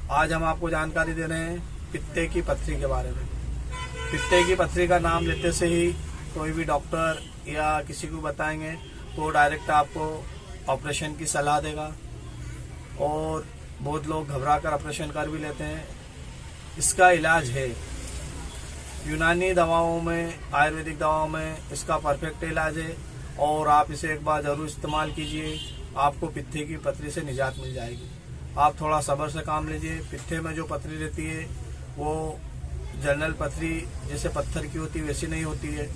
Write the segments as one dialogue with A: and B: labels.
A: आज हम आपको जानकारी दे रहे हैं पित्ते की पथरी के बारे में। पित्ते की पथरी का नाम लेते से ही कोई भी डॉक्टर या किसी को बताएंगे तो डायरेक्ट आपको ऑपरेशन की सलाह देगा और बहुत लोग घबरा कर ऑपरेशन कर भी लेते हैं। इसका इलाज है यूनानी दवाओं में, आयुर्वेदिक दवाओं में इसका परफेक्ट इलाज है और आप इसे एक बार ज़रूर इस्तेमाल कीजिए। आपको पित्ते की पथरी से निजात मिल जाएगी। आप थोड़ा सब्र से काम लीजिए। पित्ते में जो पथरी रहती है वो जनरल पथरी जैसे पत्थर की होती है वैसी नहीं होती है।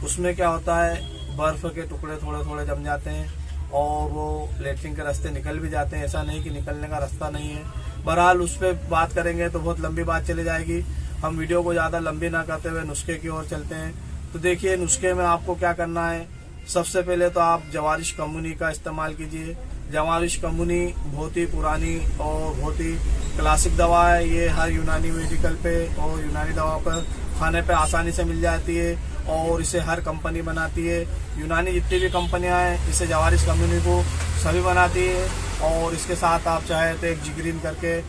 A: उसमें क्या होता है, बर्फ़ के टुकड़े थोड़े थोड़े जम जाते हैं और वो लेटरिन के रास्ते निकल भी जाते हैं। ऐसा नहीं कि निकलने का रास्ता नहीं है। बहरहाल उस पर बात करेंगे तो बहुत लंबी बात चली जाएगी। हम वीडियो को ज़्यादा लंबी ना करते हुए नुस्खे की ओर चलते हैं। तो देखिए नुस्खे में आपको क्या करना है। सबसे पहले तो आप जवारिश कमुनी का इस्तेमाल कीजिए। जवारिश कमुनी बहुत ही पुरानी और बहुत ही क्लासिक दवा है। ये हर यूनानी मेडिकल पे और यूनानी दवा पर खाने पे आसानी से मिल जाती है और इसे हर कंपनी बनाती है। यूनानी जितनी भी कंपनियां हैं इसे जवारिश कमुनी को सभी बनाती है। और इसके साथ आप चाहे तो एक जिगरीन करके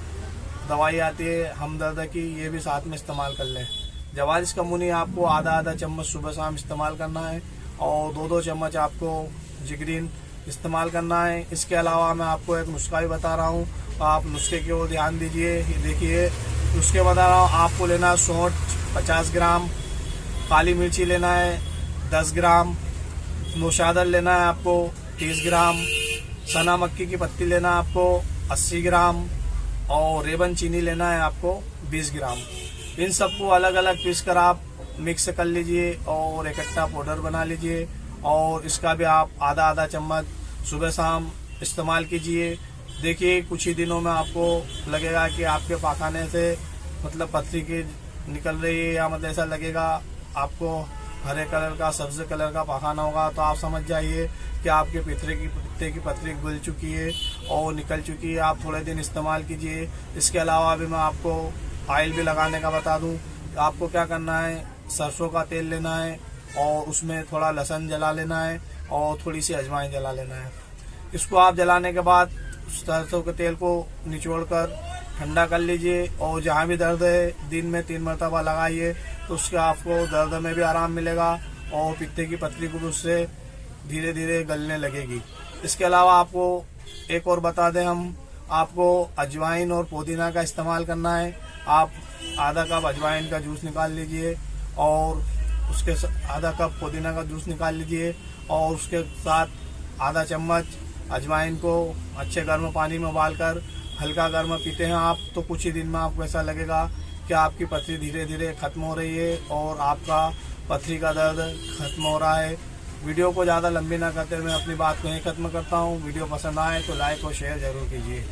A: दवाई आती है हमदर्द की, ये भी साथ में इस्तेमाल कर लें। जवारिश कमुनी आपको आधा आधा चम्मच सुबह शाम इस्तेमाल करना है और 2-2 चम्मच आपको जिगरीन इस्तेमाल करना है। इसके अलावा मैं आपको एक नुस्खा भी बता रहा हूँ, आप नुस्खे की ओर ध्यान दीजिए। देखिए नुस्खे बता रहा हूँ। आपको लेना है सौंठ 50 ग्राम, काली मिर्ची लेना है 10 ग्राम, नौशादर लेना है आपको 30 ग्राम, सना मक्की की पत्ती लेना है आपको 80 ग्राम और रेबन चीनी लेना है आपको 20 ग्राम। इन सबको अलग अलग पीस कर आप मिक्स कर लीजिए और इकट्ठा पाउडर बना लीजिए और इसका भी आप आधा आधा चम्मच सुबह शाम इस्तेमाल कीजिए। देखिए कुछ ही दिनों में आपको लगेगा कि आपके पाखाने से मतलब पथरी की निकल रही है या मतलब ऐसा लगेगा आपको हरे कलर का सब्ज कलर का पाखाना होगा तो आप समझ जाइए कि आपके पित्ते की पथरी गुल चुकी है और निकल चुकी है। आप थोड़े दिन इस्तेमाल कीजिए। इसके अलावा भी मैं आपको ऑयल भी लगाने का बता दूं। आपको क्या करना है, सरसों का तेल लेना है और उसमें थोड़ा लहसुन जला लेना है और थोड़ी सी अजवाइन जला लेना है। इसको आप जलाने के बाद सरसों के तेल को निचोड़ कर ठंडा कर लीजिए और जहाँ भी दर्द है दिन में 3 मरतबा लगाइए तो उसके आपको दर्द में भी आराम मिलेगा और पित्ते की पथरी को उससे धीरे धीरे गलने लगेगी। इसके अलावा आपको एक और बता दें, हम आपको अजवाइन और पुदीना का इस्तेमाल करना है। आप आधा कप अजवाइन का जूस निकाल लीजिए और उसके आधा कप पुदीना का जूस निकाल लीजिए और उसके साथ आधा चम्मच अजवाइन को अच्छे गर्म पानी में उबालकर हल्का गर्म पीते हैं आप तो कुछ ही दिन में आपको ऐसा लगेगा कि आपकी पथरी धीरे धीरे खत्म हो रही है और आपका पथरी का दर्द खत्म हो रहा है। वीडियो को ज़्यादा लंबी ना करते मैं अपनी बात को यहीं खत्म करता हूँ। वीडियो पसंद आए तो लाइक और शेयर जरूर कीजिए।